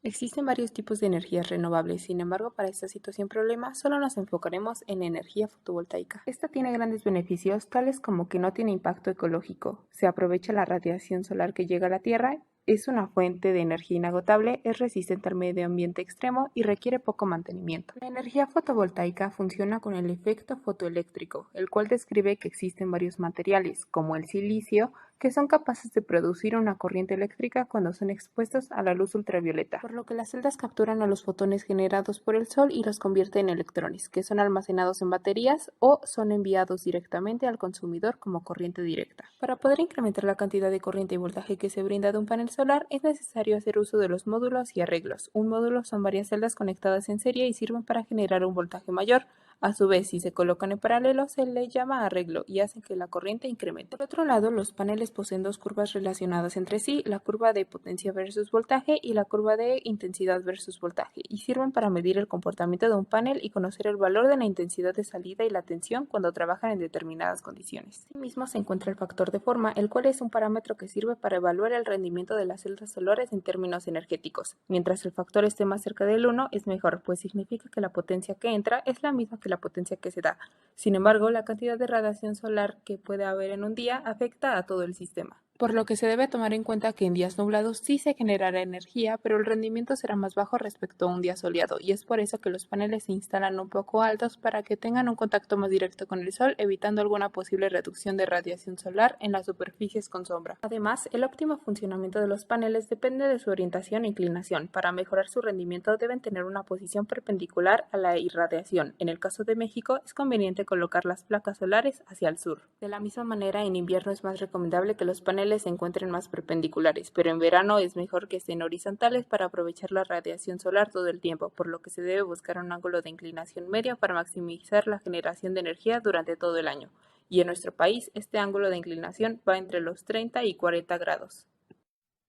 Existen varios tipos de energías renovables, sin embargo, para esta situación problema solo nos enfocaremos en energía fotovoltaica. Esta tiene grandes beneficios, tales como que no tiene impacto ecológico, se aprovecha la radiación solar que llega a la Tierra, es una fuente de energía inagotable, es resistente al medio ambiente extremo y requiere poco mantenimiento. La energía fotovoltaica funciona con el efecto fotoeléctrico, el cual describe que existen varios materiales, como el silicio, que son capaces de producir una corriente eléctrica cuando son expuestos a la luz ultravioleta, por lo que las celdas capturan a los fotones generados por el sol y los convierten en electrones, que son almacenados en baterías o son enviados directamente al consumidor como corriente directa. Para poder incrementar la cantidad de corriente y voltaje que se brinda de un panel solar, es necesario hacer uso de los módulos y arreglos. Un módulo son varias celdas conectadas en serie y sirven para generar un voltaje mayor. A su vez, si se colocan en paralelo, se le llama arreglo y hacen que la corriente incremente. Por otro lado, los paneles poseen dos curvas relacionadas entre sí, la curva de potencia versus voltaje y la curva de intensidad versus voltaje, y sirven para medir el comportamiento de un panel y conocer el valor de la intensidad de salida y la tensión cuando trabajan en determinadas condiciones. Asimismo, se encuentra el factor de forma, el cual es un parámetro que sirve para evaluar el rendimiento de las celdas solares en términos energéticos. Mientras el factor esté más cerca del 1, es mejor, pues significa que la potencia que entra es la misma que la potencia que se da. Sin embargo, la cantidad de radiación solar que puede haber en un día afecta a todo el sistema, por lo que se debe tomar en cuenta que en días nublados sí se generará energía, pero el rendimiento será más bajo respecto a un día soleado, y es por eso que los paneles se instalan un poco altos para que tengan un contacto más directo con el sol, evitando alguna posible reducción de radiación solar en las superficies con sombra. Además, el óptimo funcionamiento de los paneles depende de su orientación e inclinación. Para mejorar su rendimiento deben tener una posición perpendicular a la irradiación. En el caso de México, es conveniente colocar las placas solares hacia el sur. De la misma manera, en invierno es más recomendable que los paneles se encuentren más perpendiculares, pero en verano es mejor que estén horizontales para aprovechar la radiación solar todo el tiempo, por lo que se debe buscar un ángulo de inclinación medio para maximizar la generación de energía durante todo el año. Y en nuestro país, este ángulo de inclinación va entre los 30 y 40 grados.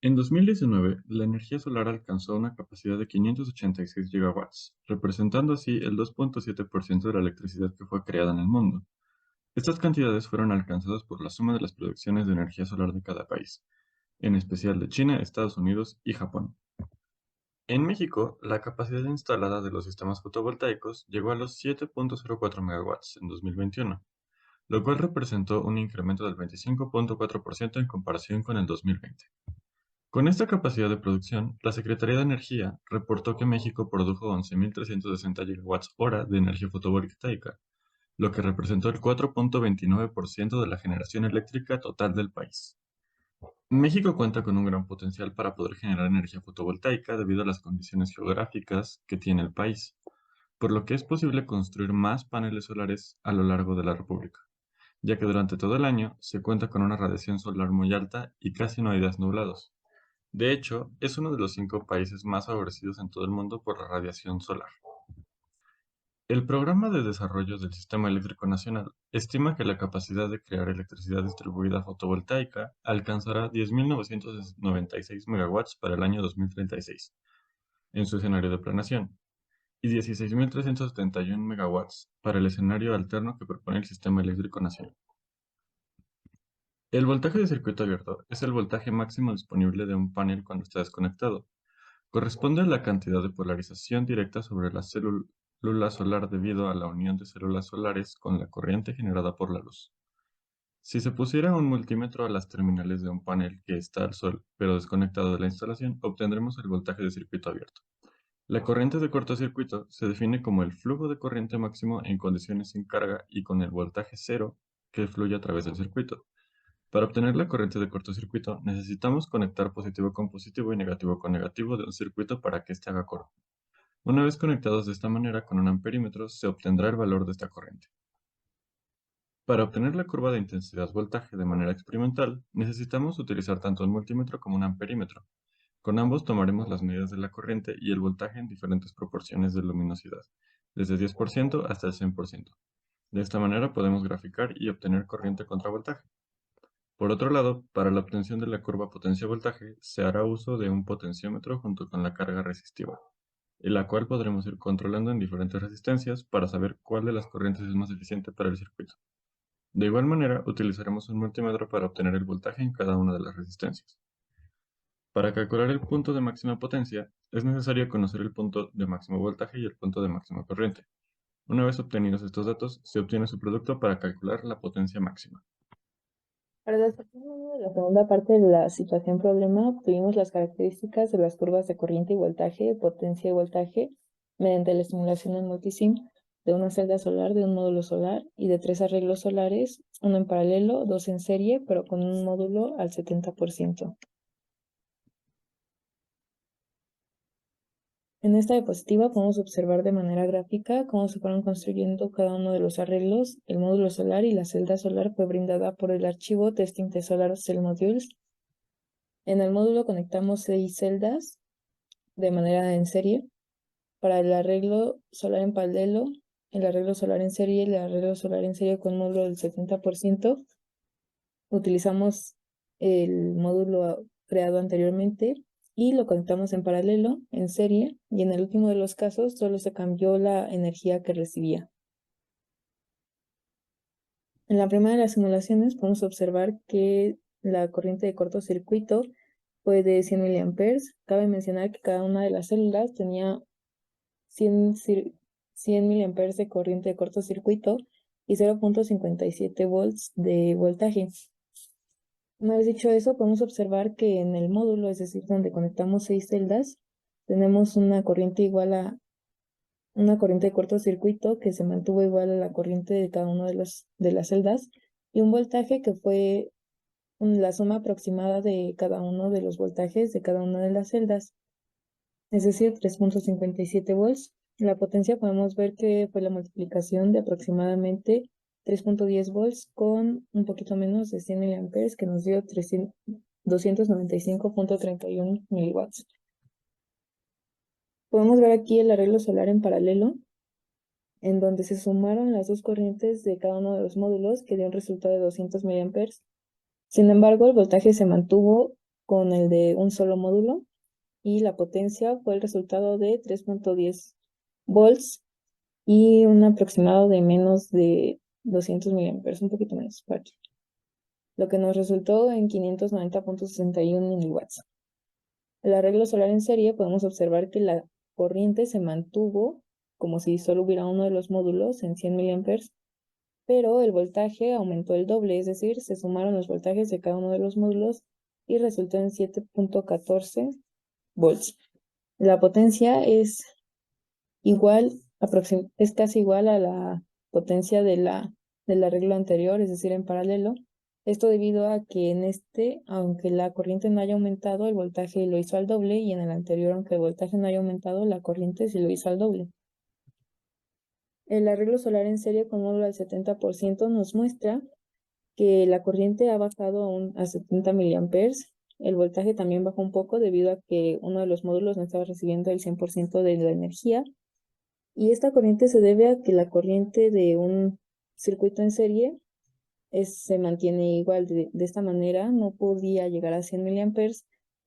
En 2019, la energía solar alcanzó una capacidad de 586 gigawatts, representando así el 2.7% de la electricidad que fue creada en el mundo. Estas cantidades fueron alcanzadas por la suma de las producciones de energía solar de cada país, en especial de China, Estados Unidos y Japón. En México, la capacidad instalada de los sistemas fotovoltaicos llegó a los 7.04 megawatts en 2021, lo cual representó un incremento del 25.4% en comparación con el 2020. Con esta capacidad de producción, la Secretaría de Energía reportó que México produjo 11.360 gigawatts hora de energía fotovoltaica, lo que representó el 4.29% de la generación eléctrica total del país. México cuenta con un gran potencial para poder generar energía fotovoltaica debido a las condiciones geográficas que tiene el país, por lo que es posible construir más paneles solares a lo largo de la República, ya que durante todo el año se cuenta con una radiación solar muy alta y casi no hay días nublados. De hecho, es uno de los 5 países más favorecidos en todo el mundo por la radiación solar. El Programa de Desarrollo del Sistema Eléctrico Nacional estima que la capacidad de crear electricidad distribuida fotovoltaica alcanzará 10.996 megawatts para el año 2036, en su escenario de planeación, y 16.371 megawatts para el escenario alterno que propone el Sistema Eléctrico Nacional. El voltaje de circuito abierto es el voltaje máximo disponible de un panel cuando está desconectado. Corresponde a la cantidad de polarización directa sobre la célula solar debido a la unión de células solares con la corriente generada por la luz. Si se pusiera un multímetro a las terminales de un panel que está al sol, pero desconectado de la instalación, obtendremos el voltaje de circuito abierto. La corriente de cortocircuito se define como el flujo de corriente máximo en condiciones sin carga y con el voltaje cero que fluye a través del circuito. Para obtener la corriente de cortocircuito, necesitamos conectar positivo con positivo y negativo con negativo de un circuito para que éste haga coro. Una vez conectados de esta manera con un amperímetro, se obtendrá el valor de esta corriente. Para obtener la curva de intensidad-voltaje de manera experimental, necesitamos utilizar tanto un multímetro como un amperímetro. Con ambos tomaremos las medidas de la corriente y el voltaje en diferentes proporciones de luminosidad, desde 10% hasta el 100%. De esta manera podemos graficar y obtener corriente contra voltaje. Por otro lado, para la obtención de la curva potencia-voltaje, se hará uso de un potenciómetro junto con la carga resistiva, en la cual podremos ir controlando en diferentes resistencias para saber cuál de las corrientes es más eficiente para el circuito. De igual manera, utilizaremos un multímetro para obtener el voltaje en cada una de las resistencias. Para calcular el punto de máxima potencia, es necesario conocer el punto de máximo voltaje y el punto de máxima corriente. Una vez obtenidos estos datos, se obtiene su producto para calcular la potencia máxima. Para la sección uno de la segunda parte de la situación problema, obtuvimos las características de las curvas de corriente y voltaje, potencia y voltaje, mediante la estimulación en multisim de una celda solar, de un módulo solar y de 3 arreglos solares, uno en paralelo, dos en serie, pero con un módulo al 70%. En esta diapositiva podemos observar de manera gráfica cómo se fueron construyendo cada uno de los arreglos. El módulo solar y la celda solar fue brindada por el archivo Testing the Solar Cell Modules. En el módulo conectamos 6 celdas de manera en serie. Para el arreglo solar en paralelo, el arreglo solar en serie y el arreglo solar en serie con módulo del 70%, utilizamos el módulo creado anteriormente y lo conectamos en paralelo, en serie, y en el último de los casos solo se cambió la energía que recibía. En la primera de las simulaciones podemos observar que la corriente de cortocircuito fue de 100 mA. Cabe mencionar que cada una de las células tenía 100 mA de corriente de cortocircuito y 0.57 volts de voltaje. Una vez dicho eso, podemos observar que en el módulo, es decir, donde conectamos 6 celdas, tenemos una corriente igual a una corriente de cortocircuito que se mantuvo igual a la corriente de cada una de las celdas y un voltaje que fue la suma aproximada de cada uno de los voltajes de cada una de las celdas, es decir, 3.57 volts. La potencia podemos ver que fue la multiplicación de aproximadamente 3.10 volts con un poquito menos de 100 mA que nos dio 295.31 miliwatts. Podemos ver aquí el arreglo solar en paralelo, en donde se sumaron las dos corrientes de cada uno de los módulos, que dio un resultado de 200 mA. Sin embargo, el voltaje se mantuvo con el de un solo módulo y la potencia fue el resultado de 3.10 volts y un aproximado de menos de 200 mA, un poquito menos, lo que nos resultó en 590.61 miliwatts. El arreglo solar en serie podemos observar que la corriente se mantuvo como si solo hubiera uno de los módulos en 100 mA, pero el voltaje aumentó el doble, es decir, se sumaron los voltajes de cada uno de los módulos y resultó en 7.14 volts. La potencia es casi igual a la potencia del arreglo anterior, es decir, en paralelo. Esto debido a que en este, aunque la corriente no haya aumentado, el voltaje lo hizo al doble, y en el anterior, aunque el voltaje no haya aumentado, la corriente sí lo hizo al doble. El arreglo solar en serie con módulo al 70% nos muestra que la corriente ha bajado a 70 mA. El voltaje también bajó un poco debido a que uno de los módulos no estaba recibiendo el 100% de la energía. Y esta corriente se debe a que la corriente de un circuito en serie se mantiene igual. De esta manera no podía llegar a 100 mA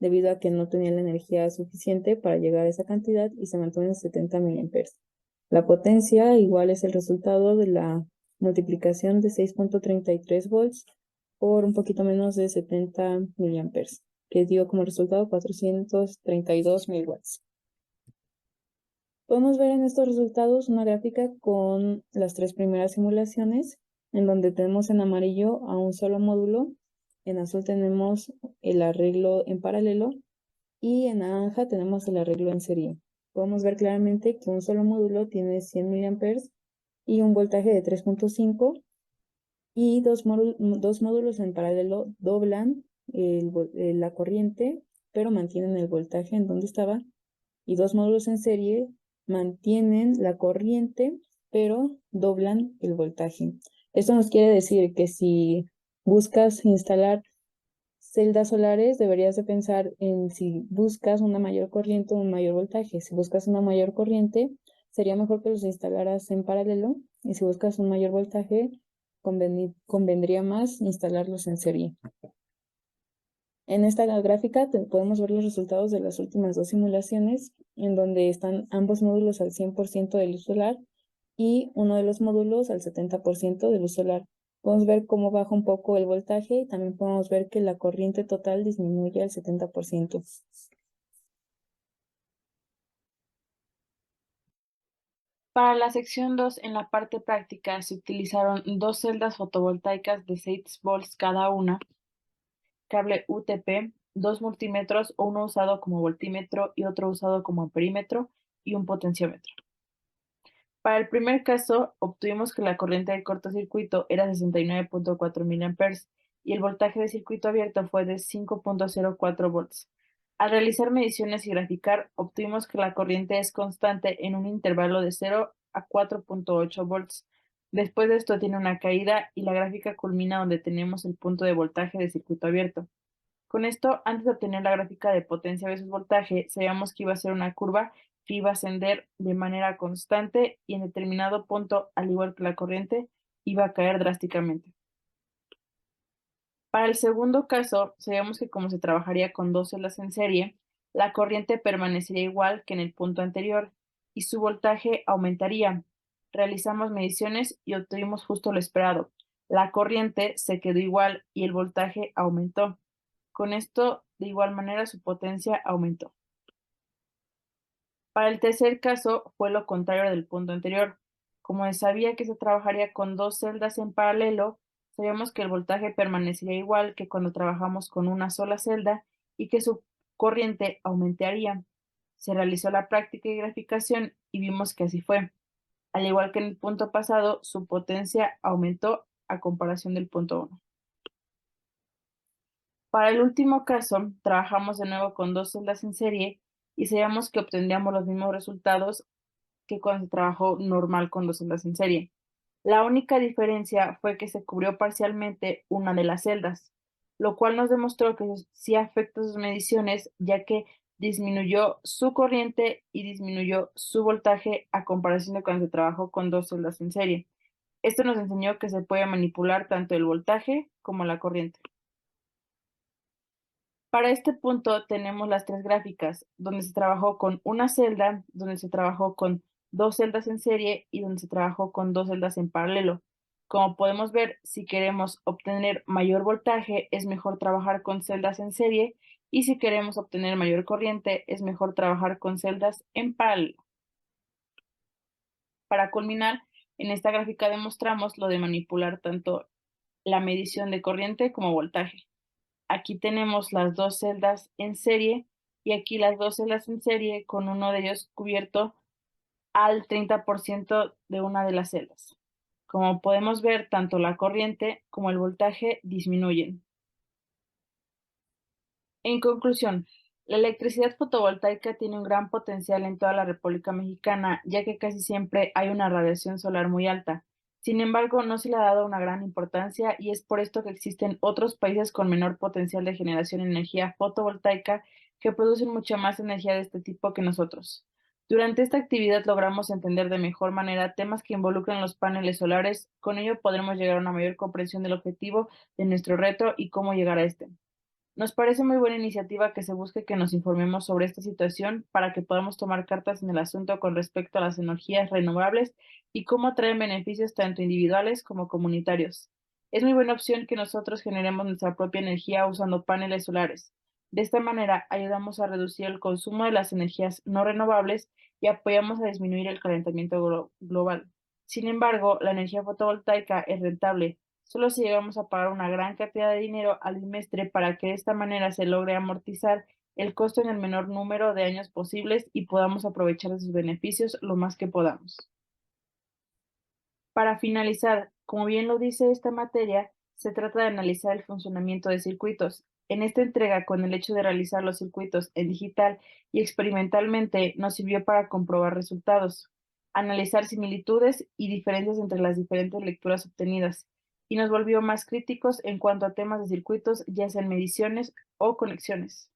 debido a que no tenía la energía suficiente para llegar a esa cantidad y se mantuvo en 70 mA. La potencia igual es el resultado de la multiplicación de 6.33 volts por un poquito menos de 70 mA, que dio como resultado 432 miliwatts. Podemos ver en estos resultados una gráfica con las 3 primeras simulaciones, en donde tenemos en amarillo a un solo módulo, en azul tenemos el arreglo en paralelo y en naranja tenemos el arreglo en serie. Podemos ver claramente que un solo módulo tiene 100 mA y un voltaje de 3.5, y dos módulos en paralelo doblan la corriente, pero mantienen el voltaje en donde estaba, y dos módulos en serie mantienen la corriente, pero doblan el voltaje. Esto nos quiere decir que si buscas instalar celdas solares, deberías de pensar en si buscas una mayor corriente o un mayor voltaje. Si buscas una mayor corriente, sería mejor que los instalaras en paralelo, y si buscas un mayor voltaje, convendría más instalarlos en serie. En esta gráfica podemos ver los resultados de las últimas dos simulaciones, en donde están ambos módulos al 100% de luz solar y uno de los módulos al 70% de luz solar. Podemos ver cómo baja un poco el voltaje y también podemos ver que la corriente total disminuye al 70%. Para la sección 2, en la parte práctica, se utilizaron dos celdas fotovoltaicas de 6 volts cada una, cable UTP, dos multímetros, uno usado como voltímetro y otro usado como amperímetro, y un potenciómetro. Para el primer caso, obtuvimos que la corriente de cortocircuito era 69.4 miliamperes y el voltaje de circuito abierto fue de 5.04 volts. Al realizar mediciones y graficar, obtuvimos que la corriente es constante en un intervalo de 0 a 4.8 volts. Después de esto tiene una caída y la gráfica culmina donde tenemos el punto de voltaje de circuito abierto. Con esto, antes de obtener la gráfica de potencia versus voltaje, sabíamos que iba a ser una curva que iba a ascender de manera constante y en determinado punto, al igual que la corriente, iba a caer drásticamente. Para el segundo caso, sabíamos que como se trabajaría con dos celdas en serie, la corriente permanecería igual que en el punto anterior y su voltaje aumentaría. Realizamos mediciones y obtuvimos justo lo esperado. La corriente se quedó igual y el voltaje aumentó. Con esto, de igual manera, su potencia aumentó. Para el tercer caso, fue lo contrario del punto anterior. Como se sabía que se trabajaría con dos celdas en paralelo, sabíamos que el voltaje permanecería igual que cuando trabajamos con una sola celda y que su corriente aumentaría. Se realizó la práctica y graficación y vimos que así fue. Al igual que en el punto pasado, su potencia aumentó a comparación del punto 1. Para el último caso, trabajamos de nuevo con dos celdas en serie y sabíamos que obtendríamos los mismos resultados que cuando se trabajó normal con dos celdas en serie. La única diferencia fue que se cubrió parcialmente una de las celdas, lo cual nos demostró que sí afecta sus mediciones, ya que disminuyó su corriente y disminuyó su voltaje a comparación de cuando se trabajó con dos celdas en serie. Esto nos enseñó que se puede manipular tanto el voltaje como la corriente. Para este punto tenemos las tres gráficas, donde se trabajó con una celda, donde se trabajó con dos celdas en serie y donde se trabajó con dos celdas en paralelo. Como podemos ver, si queremos obtener mayor voltaje, es mejor trabajar con celdas en serie y si queremos obtener mayor corriente, es mejor trabajar con celdas en paralelo. Para culminar, en esta gráfica demostramos lo de manipular tanto la medición de corriente como voltaje. Aquí tenemos las dos celdas en serie y aquí las dos celdas en serie con uno de ellos cubierto al 30% de una de las celdas. Como podemos ver, tanto la corriente como el voltaje disminuyen. En conclusión, la electricidad fotovoltaica tiene un gran potencial en toda la República Mexicana, ya que casi siempre hay una radiación solar muy alta. Sin embargo, no se le ha dado una gran importancia y es por esto que existen otros países con menor potencial de generación de energía fotovoltaica que producen mucha más energía de este tipo que nosotros. Durante esta actividad logramos entender de mejor manera temas que involucran los paneles solares, con ello podremos llegar a una mayor comprensión del objetivo de nuestro reto y cómo llegar a este. Nos parece muy buena iniciativa que se busque que nos informemos sobre esta situación para que podamos tomar cartas en el asunto con respecto a las energías renovables y cómo traen beneficios tanto individuales como comunitarios. Es muy buena opción que nosotros generemos nuestra propia energía usando paneles solares. De esta manera ayudamos a reducir el consumo de las energías no renovables y apoyamos a disminuir el calentamiento global. Sin embargo, la energía fotovoltaica es rentable solo si llegamos a pagar una gran cantidad de dinero al bimestre para que de esta manera se logre amortizar el costo en el menor número de años posibles y podamos aprovechar de sus beneficios lo más que podamos. Para finalizar, como bien lo dice esta materia, se trata de analizar el funcionamiento de circuitos. En esta entrega, con el hecho de realizar los circuitos en digital y experimentalmente, nos sirvió para comprobar resultados, analizar similitudes y diferencias entre las diferentes lecturas obtenidas, y nos volvió más críticos en cuanto a temas de circuitos, ya sean mediciones o conexiones.